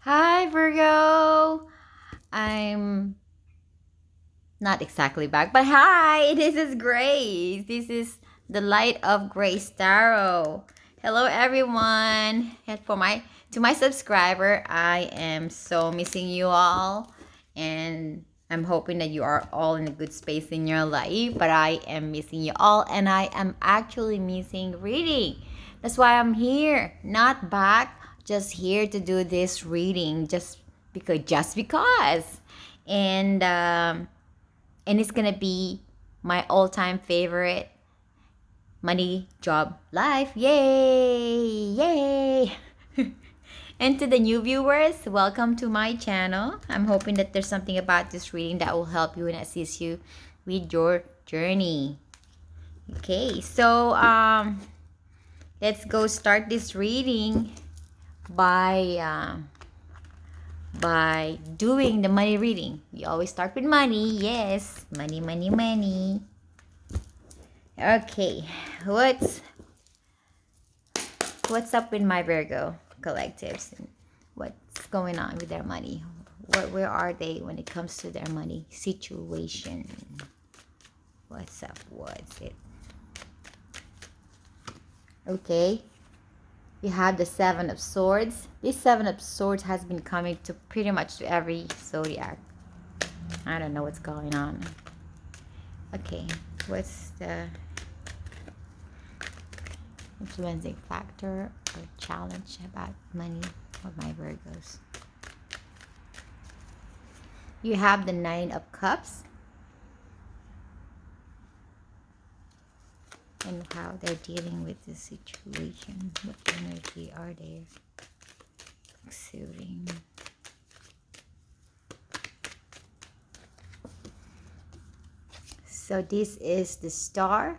Hi, Virgo. I'm not exactly back, but hi, this is Grace. This is the Light of Grace Tarot. Hello, everyone. And to my subscriber, I am so missing you all, and I'm hoping that you are all in a good space in your life. But I am missing you all, and I am actually missing reading. That's why I'm here, not back, just here to do this reading, just because, and and it's gonna be my all-time favorite money job life. Yay! And to the new viewers, welcome to my channel. I'm hoping that there's something about this reading that will help you and assist you with your journey. Okay, so let's go start this reading by doing the money reading. We always start with money. Yes, money, money, money. Okay, what's up with my Virgo collectives? What's going on with their money? Where are they when it comes to their money situation? What's up? What's it? Okay, you have the Seven of Swords. This Seven of Swords has been coming to pretty much to every zodiac. I don't know what's going on. Okay, what's the influencing factor or challenge about money for my Virgos? You have the Nine of Cups and how they're dealing with the situation. What energy are they exuding? So this is the Star.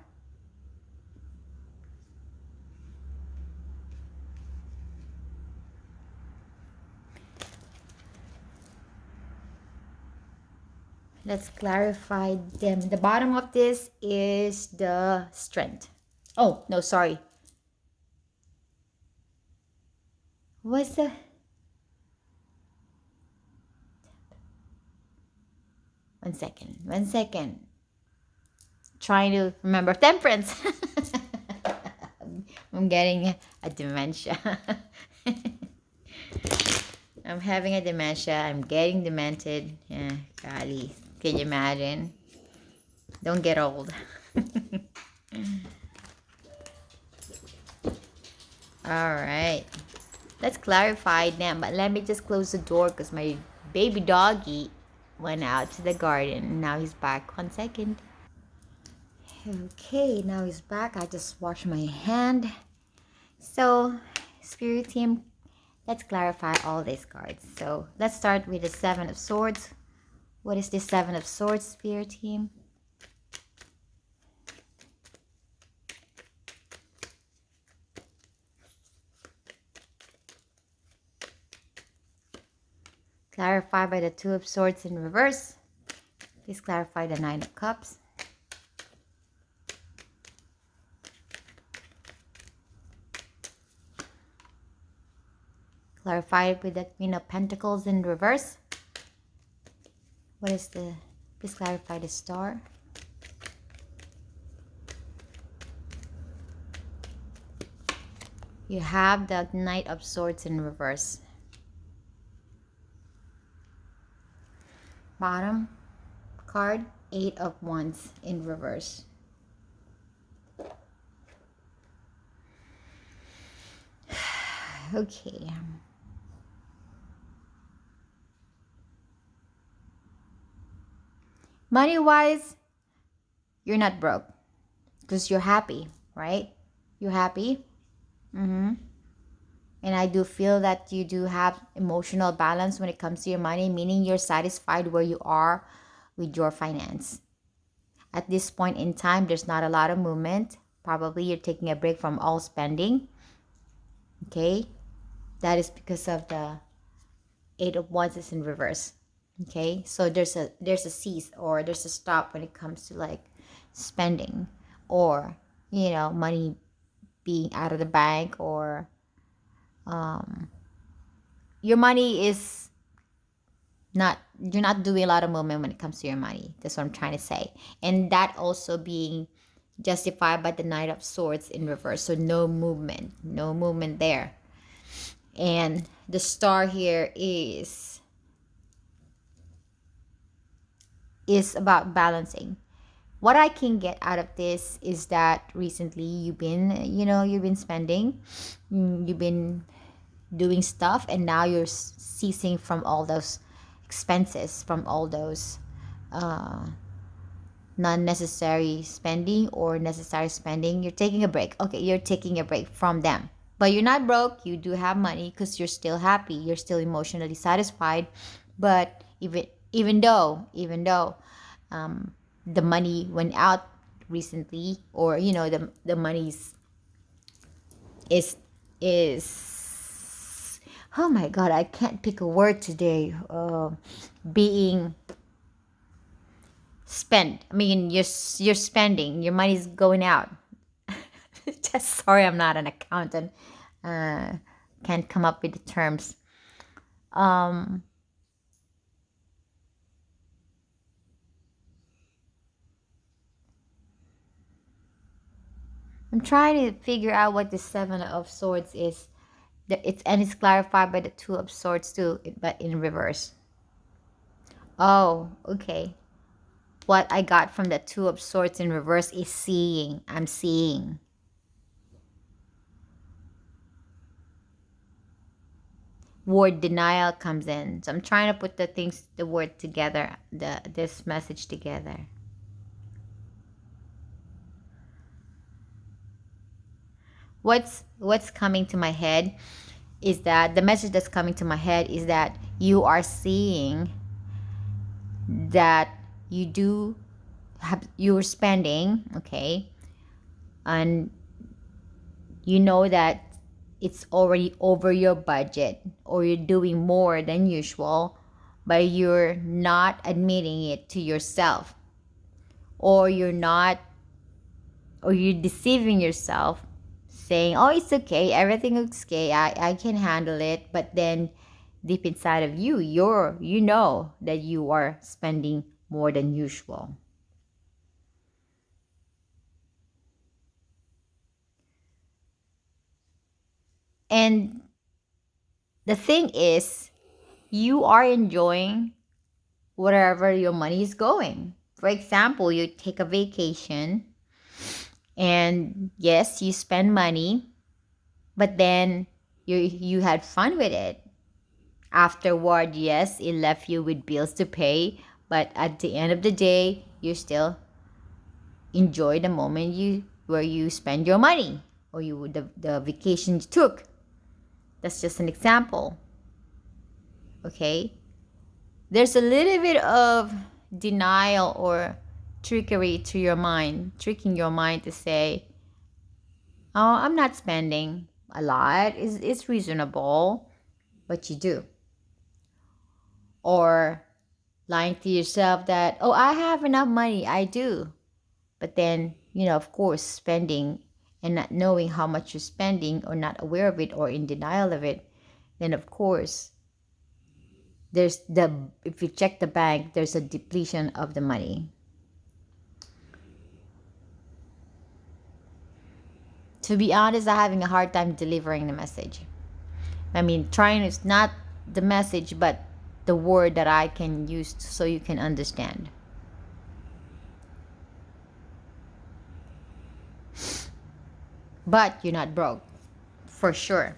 Let's clarify them. The bottom of this is the Strength. Oh, no, sorry. What's the... One second. Trying to remember. Temperance. I'm getting a dementia. I'm having a dementia. I'm getting demented. Yeah, golly. Can you imagine? Don't get old. All right. Let's clarify them. But let me just close the door because my baby doggy went out to the garden. Now he's back. 1 second. Okay, now he's back. I just washed my hand. So, Spirit Team, let's clarify all these cards. So, let's start with the Seven of Swords. What is the Seven of Swords, Spirit Team? Clarify by the Two of Swords in reverse. Please clarify the Nine of Cups. Clarify it with the Queen of Pentacles in reverse. What is the... Please clarify the Star. You have the Knight of Swords in reverse. Bottom card, Eight of Wands in reverse. Okay. Money-wise, you're not broke because you're happy, right? You're happy. And I do feel that you do have emotional balance when it comes to your money, meaning you're satisfied where you are with your finance. At this point in time, there's not a lot of movement. Probably you're taking a break from all spending. Okay? That is because of the Eight of Wands is in reverse. Okay? So there's a cease or there's a stop when it comes to like spending or, you know, money being out of the bank or your money is not, you're not doing a lot of movement when it comes to your money. That's what I'm trying to say. And that also being justified by the Knight of Swords in reverse. So no movement, no movement there. And the star here is about balancing. What I can get out of this is that recently you've been spending, you've been doing stuff, and now you're ceasing from all those expenses, from all those non-necessary spending or necessary spending. You're taking a break. Okay, you're taking a break from them. But you're not broke. You do have money because you're still happy. You're still emotionally satisfied. But even though the money went out recently, or the money's is oh my god, I can't pick a word today. Being spent. I mean, you're spending. Your money's going out. Just sorry, I'm not an accountant. Can't come up with the terms. I'm trying to figure out what the Seven of Swords is. It's clarified by the Two of Swords too, but in reverse. Oh, okay. What I got from the Two of Swords in reverse is seeing. I'm seeing. Word denial comes in. So I'm trying to put the word together, this message together. What's coming to my head is that the message that's coming to my head is that you are seeing that you're spending, okay, and you know that it's already over your budget, or you're doing more than usual, but you're not admitting it to yourself, or you're deceiving yourself, saying, oh, it's okay, everything looks okay, I can handle it. But then deep inside of you, you know that you are spending more than usual. And the thing is, you are enjoying wherever your money is going. For example, you take a vacation, and yes, you spend money, but then you had fun with it. Afterward, yes, it left you with bills to pay, but at the end of the day, you still enjoy the moment where you spend your money, or the vacation you took. That's just an example. Okay? There's a little bit of denial or trickery to your mind, tricking your mind to say, oh, I'm not spending a lot. It's reasonable, but you do. Or lying to yourself that, oh, I have enough money. I do. But then, of course, spending and not knowing how much you're spending, or not aware of it, or in denial of it, then of course, if you check the bank, there's a depletion of the money. To be honest, I'm having a hard time delivering the message. I mean, trying is not the message, but the word that I can use so you can understand. But you're not broke, for sure.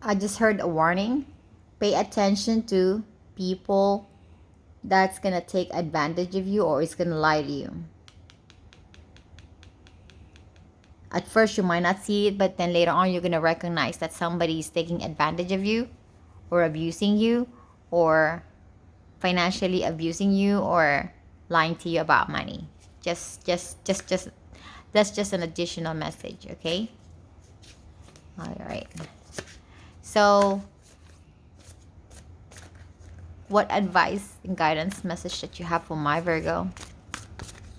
I just heard a warning. Pay attention to people that's gonna take advantage of you, or is gonna lie to you. At first, you might not see it, but then later on, you're gonna recognize that somebody is taking advantage of you, or abusing you, or financially abusing you, or lying to you about money. Just that's just an additional message, okay? All right. So What advice and guidance message that you have for my Virgo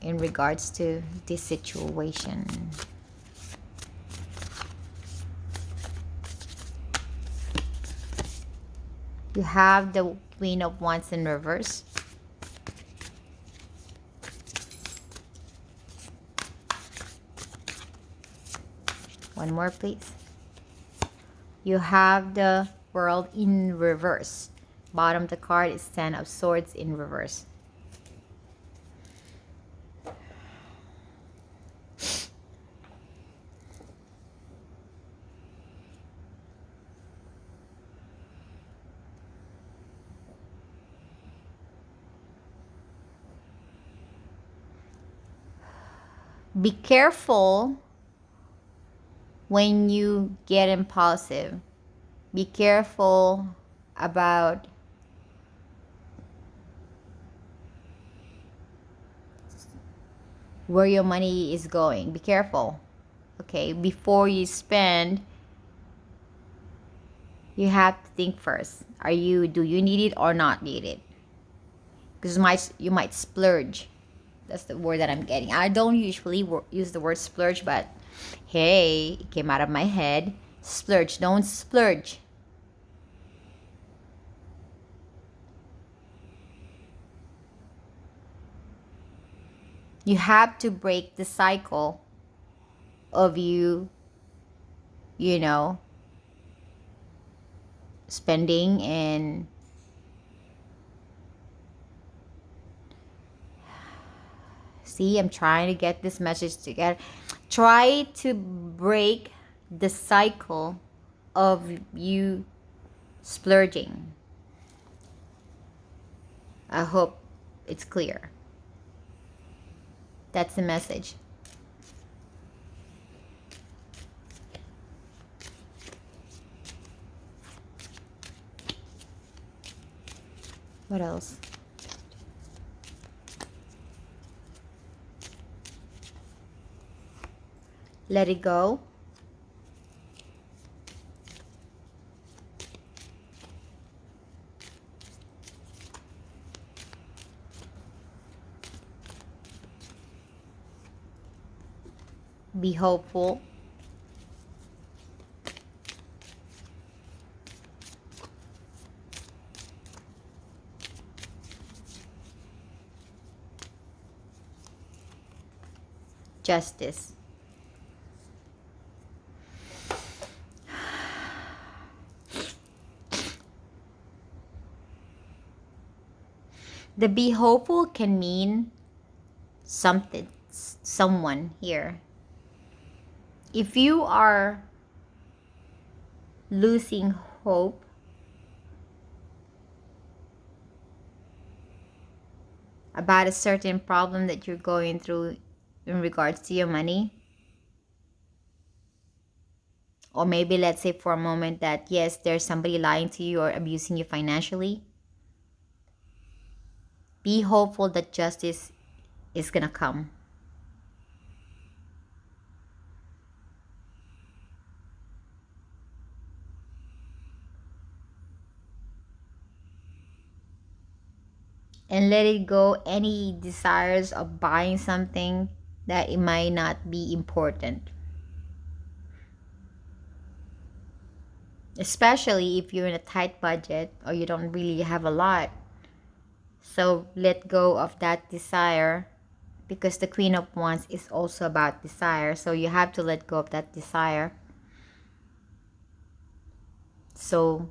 in regards to this situation? You have the Queen of Wands in reverse. One more, please. You have the World in reverse. Bottom of the card is Ten of Swords in reverse. Be careful when you get impulsive. Be careful about where your money is going. Be careful. Okay, before you spend, you have to think first. Do you need it or not need it? Because you might splurge. That's the word that I'm getting. I don't usually use the word splurge, but hey, it came out of my head. Splurge. Don't splurge. You have to break the cycle of you know, spending and see, I'm trying to get this message together. Try to break the cycle of you splurging. I hope it's clear. That's the message. What else? Let it go. Be hopeful. Justice. The be hopeful can mean something, someone here. If you are losing hope, about a certain problem that you're going through in regards to your money, or maybe let's say for a moment that yes, there's somebody lying to you or abusing you financially, be hopeful that justice is gonna come. And let it go any desires of buying something that it might not be important. Especially if you're in a tight budget or you don't really have a lot. So let go of that desire, because the Queen of Wands is also about desire. So you have to let go of that desire. So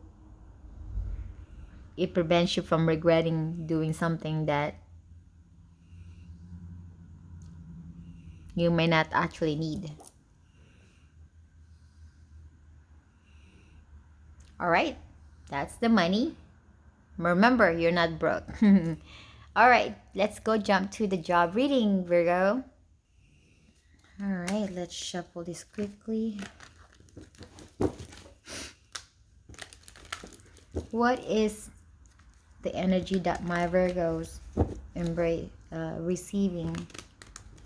it prevents you from regretting doing something that you may not actually need. All right, that's the money. Remember, you're not broke. All right, let's go jump to the job reading, Virgo. All right, let's shuffle this quickly. What is the energy that my Virgos receiving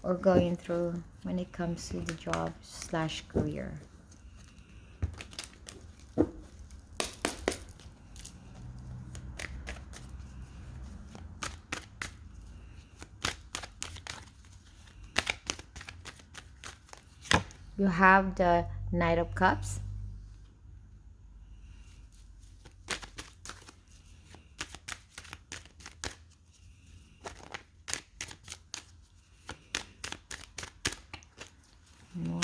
or going through when it comes to the job / career? You have the Knight of Cups. More.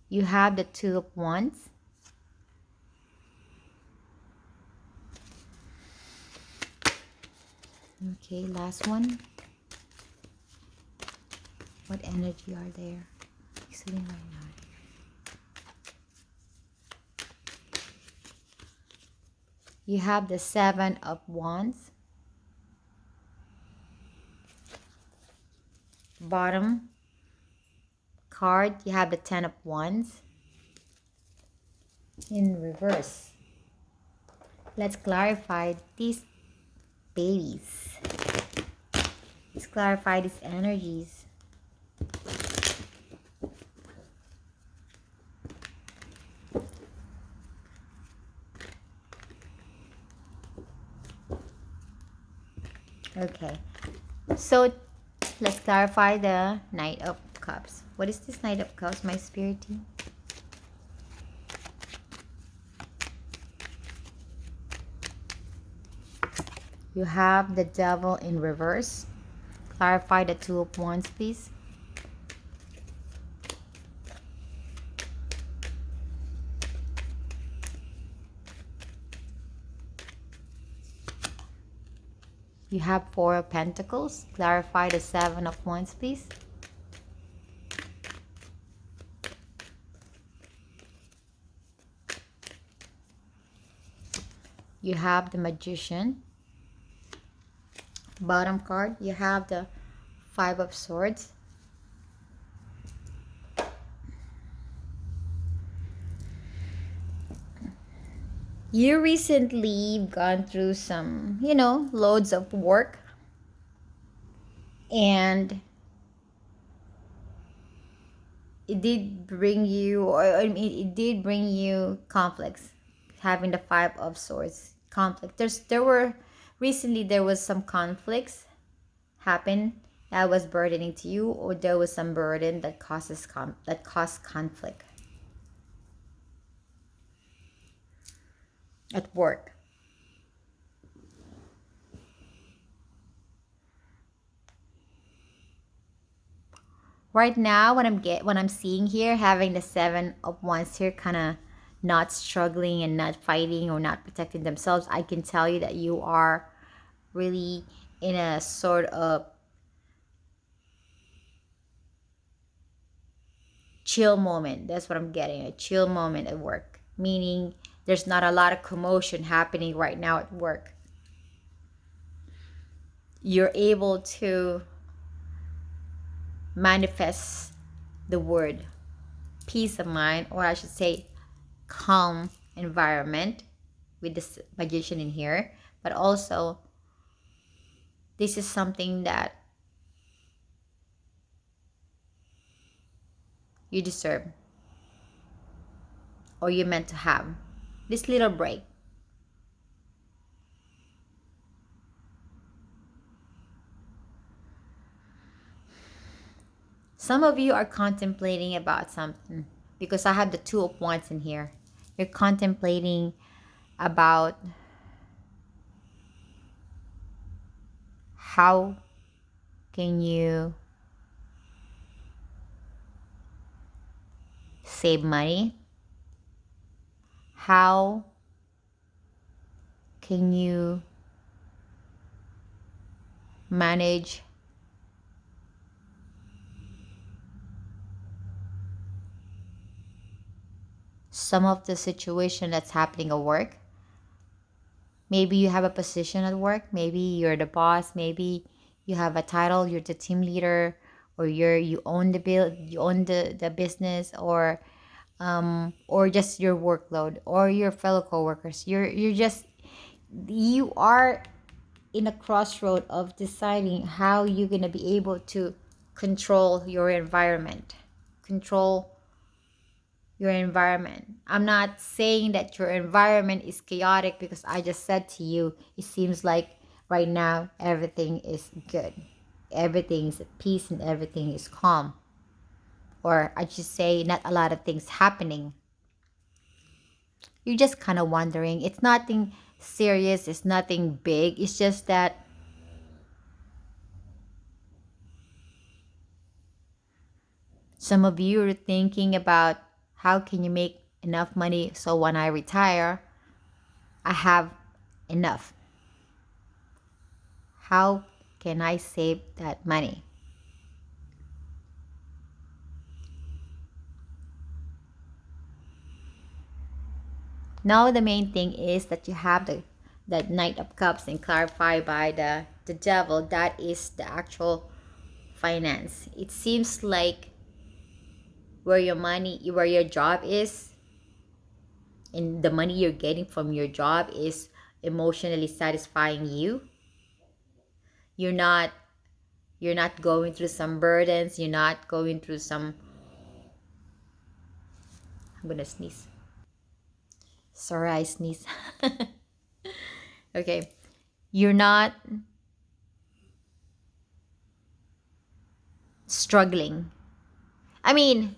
You have the Two of Wands. Okay, last one. What energy are there sitting right now? You have the Seven of Wands. Bottom card, you have the Ten of Wands. In reverse. Let's clarify these babies. Let's clarify these energies. Okay, so let's clarify the Knight of Cups. What is this Knight of Cups, my spirit team? You have the Devil in reverse. Clarify the Two of Wands, please. You have Four of Pentacles. Clarify the Seven of Wands, please. You have the Magician. Bottom card, you have the Five of Swords. You recently gone through some, loads of work, and it did bring you, or I mean, it did bring you conflicts. Having the Five of Swords, conflict. Recently there was some conflicts happen that was burdening to you, or there was some burden that caused conflict at work. Right now, what I'm seeing here, having the Seven of Wands here, kind of not struggling and not fighting or not protecting themselves, I can tell you that you are really in a sort of chill moment. That's what I'm getting, a chill moment at work, meaning there's not a lot of commotion happening right now at work. You're able to manifest the word peace of mind, or I should say calm environment, with this Magician in here. But also, this is something that you deserve, or you're meant to have this little break. Some of you are contemplating about something, because I have the Two of Wands in here. You're contemplating about how can you save money? How can you manage some of the situation that's happening at work? Maybe you have a position at work. Maybe you're the boss. Maybe you have a title. You're the team leader, or you own the business, or just your workload, or your fellow coworkers. You are in a crossroad of deciding how you're gonna be able to control your environment. I'm not saying that your environment is chaotic, because I just said to you, it seems like right now everything is good. Everything is at peace and everything is calm. or I should say, not a lot of things happening. You're just kind of wondering. It's nothing serious, it's nothing big. It's just that some of you are thinking about how can you make enough money so when I retire, I have enough. How can I save that money? Now the main thing is that you have that Knight of Cups and clarified by the devil. That is the actual finance. It seems like where your job is, and the money you're getting from your job is emotionally satisfying you. You're not you're not going through some burdens. You're not going through some. I'm gonna sneeze. Sorry, I sneeze. Okay, you're not struggling. I mean,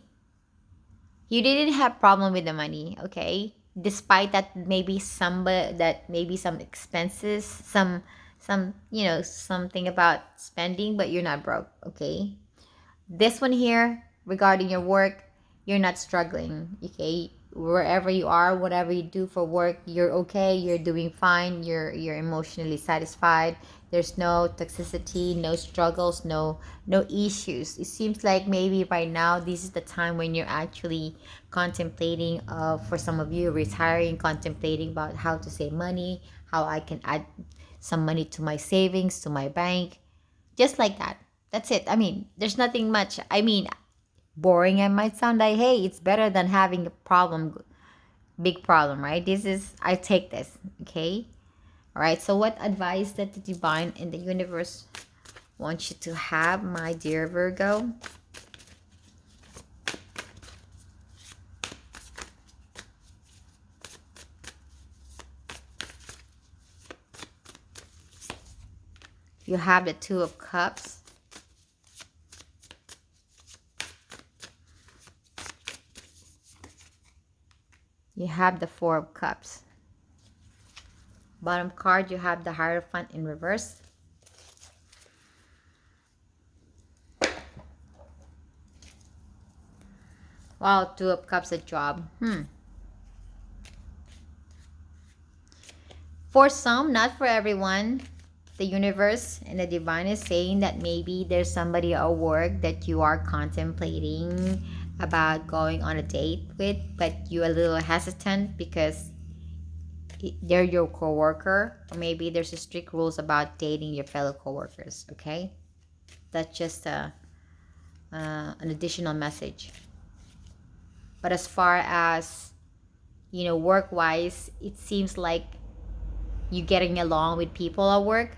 you didn't have problem with the money, okay? Despite that, maybe some expenses, some something about spending, but you're not broke, okay? This one here, regarding your work, you're not struggling, okay? Wherever you are, whatever you do for work, you're okay, you're doing fine, you're emotionally satisfied. There's no toxicity, no struggles, no issues. It seems like maybe right now this is the time when you're actually contemplating, for some of you, retiring, contemplating about how to save money, how I can add some money to my savings, to my bank, just like that. That's it. I mean, there's nothing much. I mean, boring, it might sound like, hey, it's better than having a problem, big problem, right? This is, I take this, okay? All right, so what advice that the divine and the universe wants you to have, my dear Virgo? You have the Two of Cups. You have the Four of Cups. Bottom card, you have the Hierophant in reverse. Wow, Two of Cups, a job. For some, not for everyone, the universe and the divine is saying that maybe there's somebody at work that you are contemplating about going on a date with, but you're a little hesitant because they're your coworker, or maybe there's a strict rules about dating your fellow coworkers. Okay, that's just an additional message. But as far as work wise, it seems like you getting along with people at work.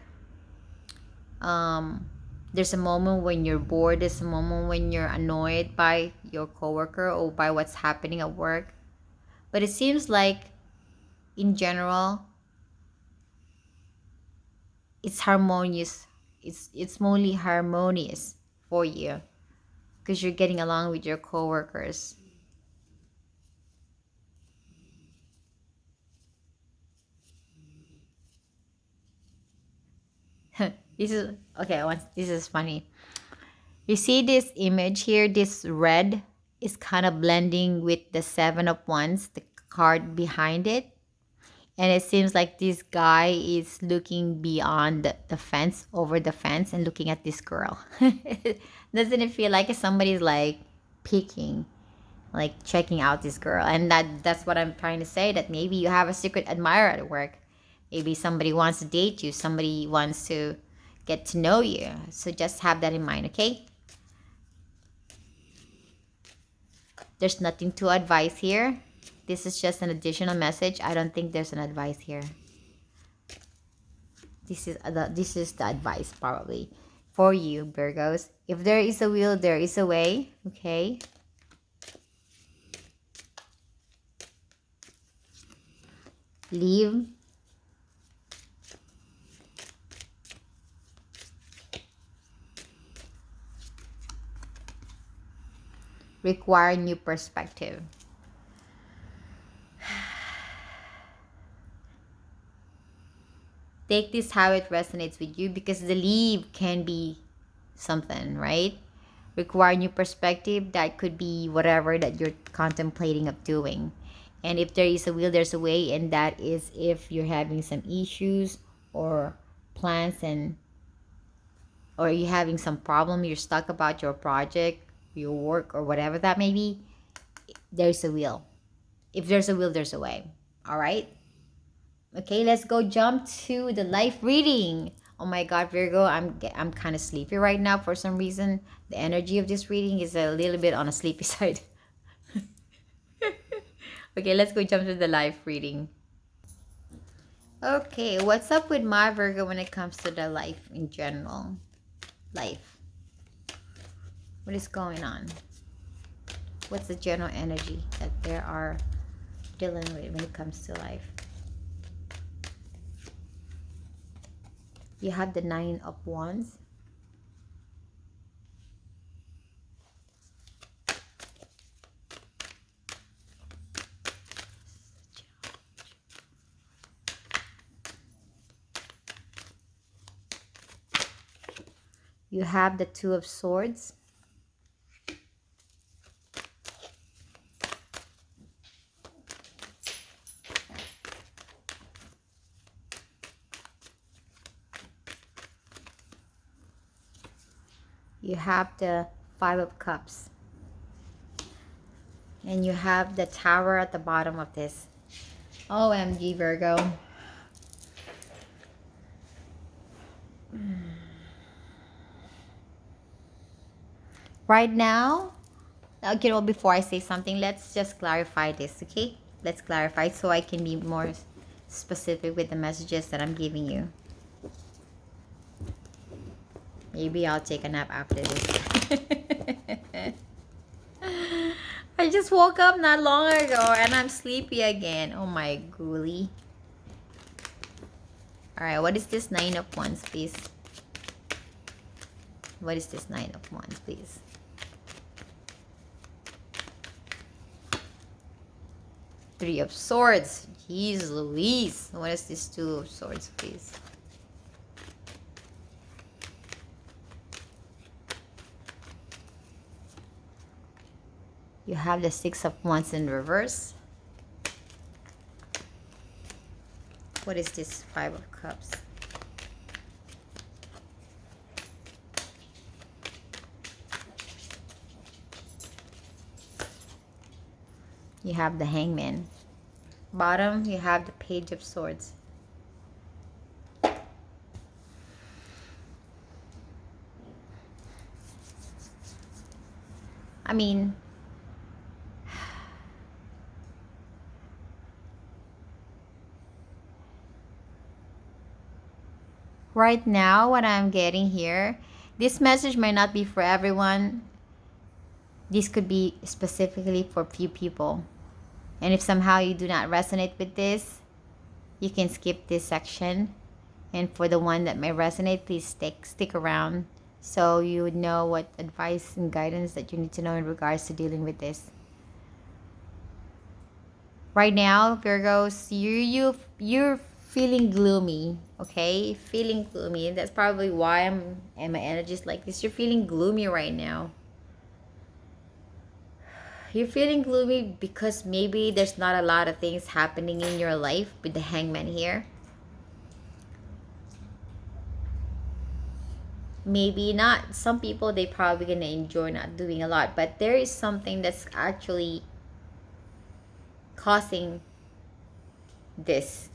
There's a moment when you're bored. There's a moment when you're annoyed by your coworker or by what's happening at work. But it seems like, in general, it's harmonious. It's mostly harmonious for you because you're getting along with your coworkers. This is okay. This is funny. You see this image here? This red is kind of blending with the Seven of Wands, the card behind it. And it seems like this guy is looking beyond the fence, over the fence, and looking at this girl. Doesn't it feel like somebody's like peeking, like checking out this girl? And that's what I'm trying to say, that maybe you have a secret admirer at work. Maybe somebody wants to date you, somebody wants to get to know you. So just have that in mind, okay? There's nothing to advise here. This is just an additional message. I don't think there's an advice here. This is the advice probably for you, Virgos. If there is a will, there is a way. Okay. Leave. require new perspective. Take this how it resonates with you, because the leave can be something, right? Require new perspective, that could be whatever that you're contemplating of doing. And if there is a will, there's a way, and that is if you're having some issues or plans, and or you're having some problem, you're stuck about your project, your work, or whatever that may be, there's a will. If there's a will, there's a way. All right. Okay, let's go jump to the life reading. Oh my God, Virgo, I'm kind of sleepy right now for some reason. The energy of this reading is a little bit on a sleepy side. Okay, let's go jump to the life reading. Okay, what's up with my Virgo when it comes to the life in general? Life. What is going on? What's the general energy that they are dealing with when it comes to life? You have the 9 of Wands. You have the 2 of Swords. You have the 5 of Cups. And you have the Tower at the bottom of this. OMG, Virgo. Right now, okay, well, before I say something, let's just clarify this, okay? Let's clarify so I can be more specific with the messages that I'm giving you. Maybe I'll take a nap after this. I just woke up not long ago and I'm sleepy again. Oh my gooly. Alright, what is this 9 of Wands, please? What is this 9 of Wands, please? Three of Swords. Jeez Louise. What is this 2 of Swords, please? You have the 6 of Wands in reverse. What is this 5 of Cups? You have the Hangman. Bottom, you have the Page of Swords. I mean, right now, what I'm getting here, this message might not be for everyone. This could be specifically for few people. And if somehow you do not resonate with this, you can skip this section. And for the one that may resonate, please stick around so you would know what advice and guidance that you need to know in regards to dealing with this. Right now, Virgos, you're feeling gloomy, okay? Feeling gloomy. And that's probably why and my energy is like this. You're feeling gloomy right now. You're feeling gloomy because maybe there's not a lot of things happening in your life with the Hangman here. Maybe not. Some people, they probably gonna enjoy not doing a lot, but there is something that's actually causing this.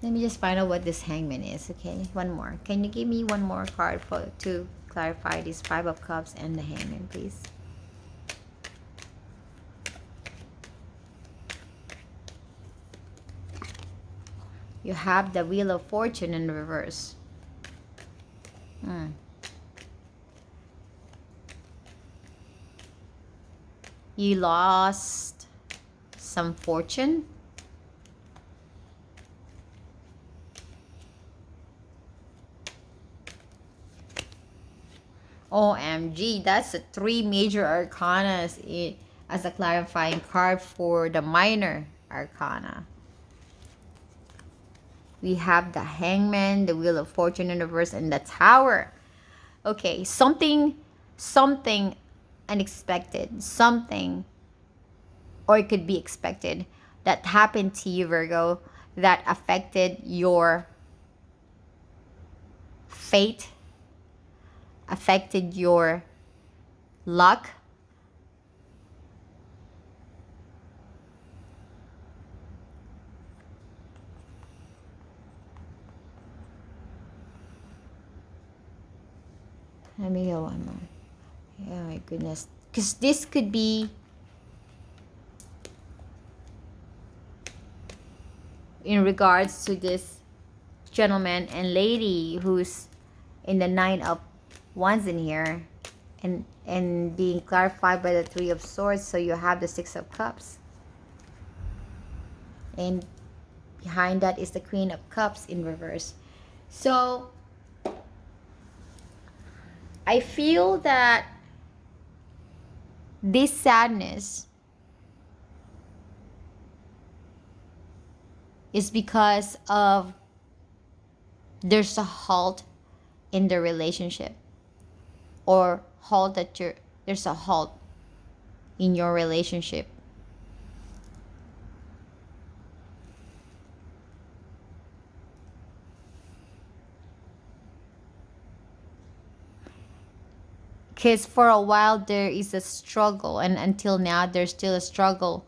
Let me just find out what this Hangman is, okay? One more. Can you give me one more card to clarify these 5 of Cups and the Hangman, please? You have the Wheel of Fortune in reverse. You lost some fortune. OMG, that's the three major arcanas as a clarifying card for the minor arcana. We have the Hangman, the Wheel of Fortune in reverse, and the Tower. Okay, something unexpected, something, or it could be expected, that happened to you, Virgo, that affected your fate, affected your luck. Let me go one more. Oh my goodness. Because this could be in regards to this gentleman and lady who's in the Nine of Wands in here, and being clarified by the Three of Swords. So you have the Six of Cups, and behind that is the Queen of Cups in reverse. So I feel that this sadness is because of there's a halt in the relationship, or there's a halt in your relationship. Because for a while there is a struggle, and until now there's still a struggle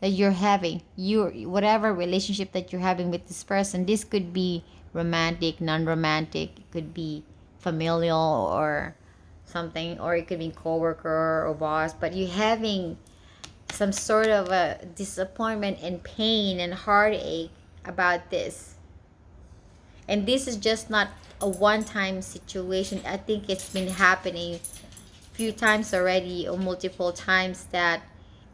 that you're having. Whatever relationship that you're having with this person, this could be romantic, non-romantic, it could be familial or something, or it could be coworker or boss, but you're having some sort of a disappointment and pain and heartache about this. And this is just not a one-time situation. I think it's been happening a few times already, or multiple times, that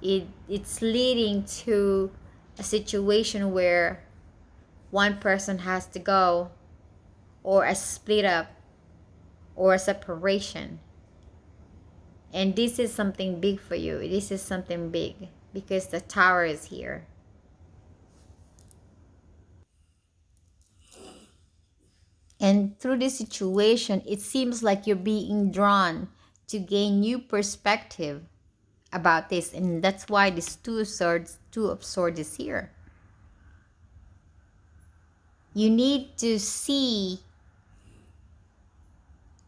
it's leading to a situation where one person has to go, or a split up, or a separation. And this is something big for you. This is something big because the Tower is here. And through this situation, it seems like you're being drawn to gain new perspective about this. And that's why this Two of Swords is here. You need to see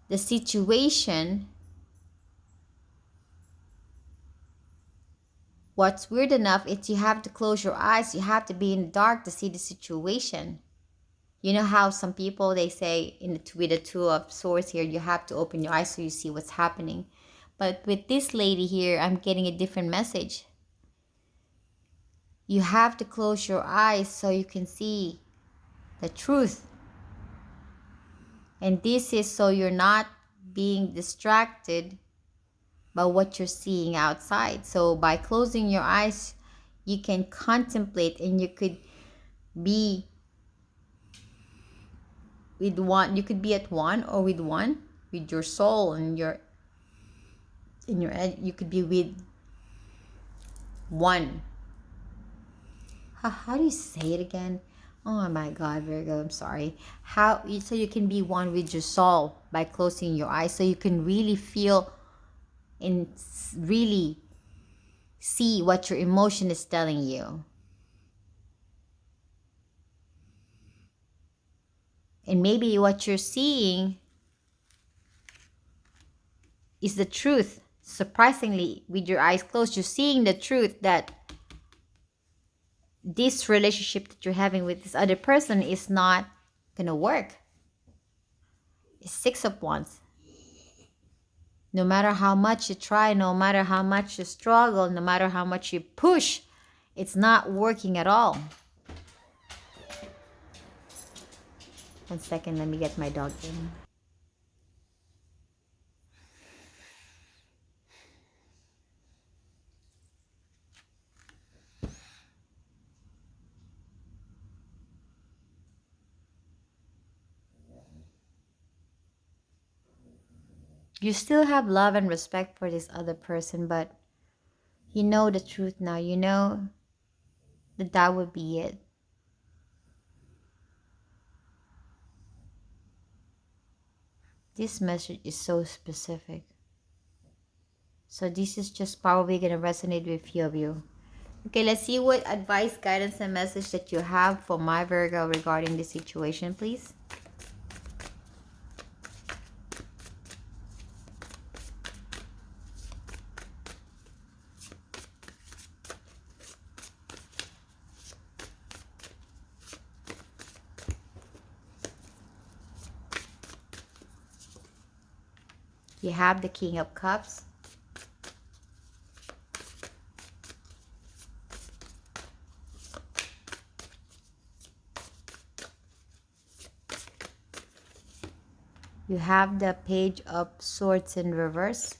the situation. What's weird enough is you have to close your eyes. You have to be in the dark to see the situation. You know how some people, they say with the Two of Swords here, you have to open your eyes so you see what's happening. But with this lady here, I'm getting a different message. You have to close your eyes so you can see the truth. And this is so you're not being distracted by what you're seeing outside. So by closing your eyes, you can contemplate, and you could be with one. You could be at one, or with one, with your soul and your you could be with one. How do you say it again? Oh my God, Virgo, I'm sorry. So you can be one with your soul by closing your eyes, so you can really feel and really see what your emotion is telling you. And maybe what you're seeing is the truth. Surprisingly, with your eyes closed, you're seeing the truth that this relationship that you're having with this other person is not gonna work. It's Six of Wands. No matter how much you try, no matter how much you struggle, no matter how much you push, it's not working at all. 1 second, let me get my dog in. You still have love and respect for this other person, but you know the truth now. You know that that would be it. This message is so specific. So this is just probably going to resonate with few of you. Okay, let's see what advice, guidance, and message that you have for my Virgo regarding this situation, please. You have the King of Cups. You have the Page of Swords in reverse.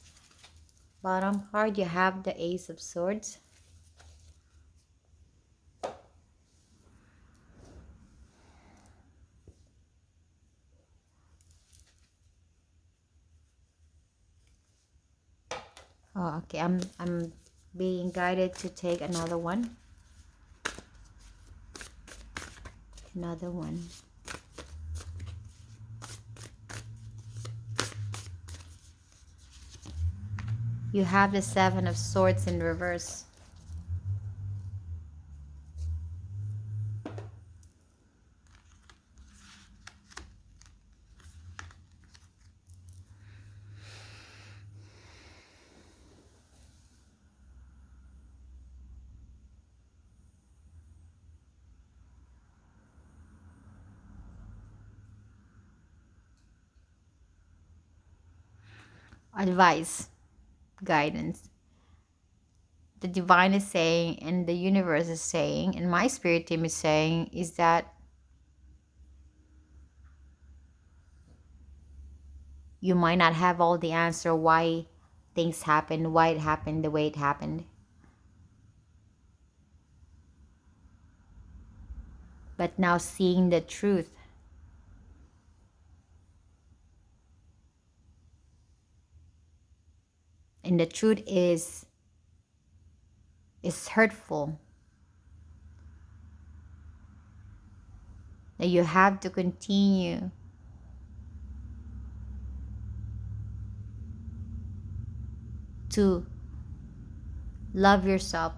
Bottom card, you have the Ace of Swords. Oh, okay. I'm being guided to take another one. Another one. You have the Seven of Swords in reverse. Advice, guidance. The divine is saying, and the universe is saying, and my spirit team is saying, is that you might not have all the answer why things happened, why it happened the way it happened. But now seeing the truth, and the truth is hurtful, that you have to continue to love yourself,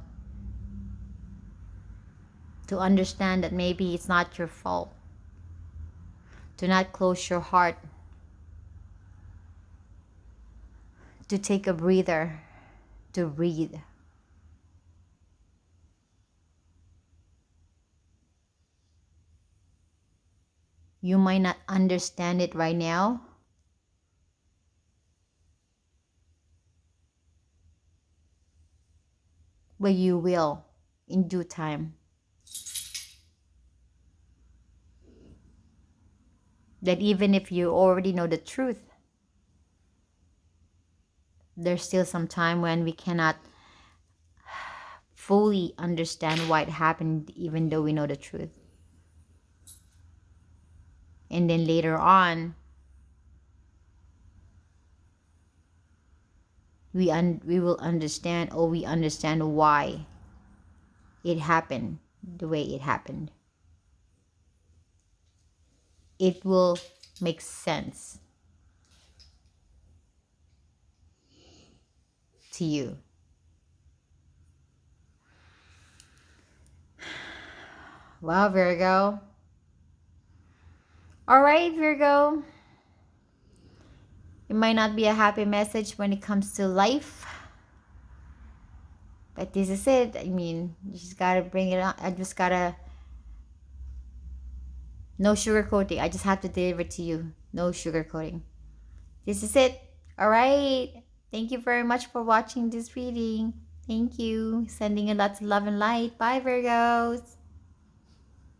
to understand that maybe it's not your fault, to not close your heart, to take a breather, to breathe. You might not understand it right now, but you will in due time. That even if you already know the truth, there's still some time when we cannot fully understand why it happened, even though we know the truth. And then later on, we will understand, or we understand why it happened the way it happened. It will make sense to you. Wow, Virgo. All right, Virgo. It might not be a happy message when it comes to life, but this is it. I mean, you just gotta bring it on. I just gotta, no sugarcoating. I just have to deliver to you. No sugarcoating. This is it. All right. Thank you very much for watching this reading. Thank you. Sending you lots of love and light. Bye, Virgos.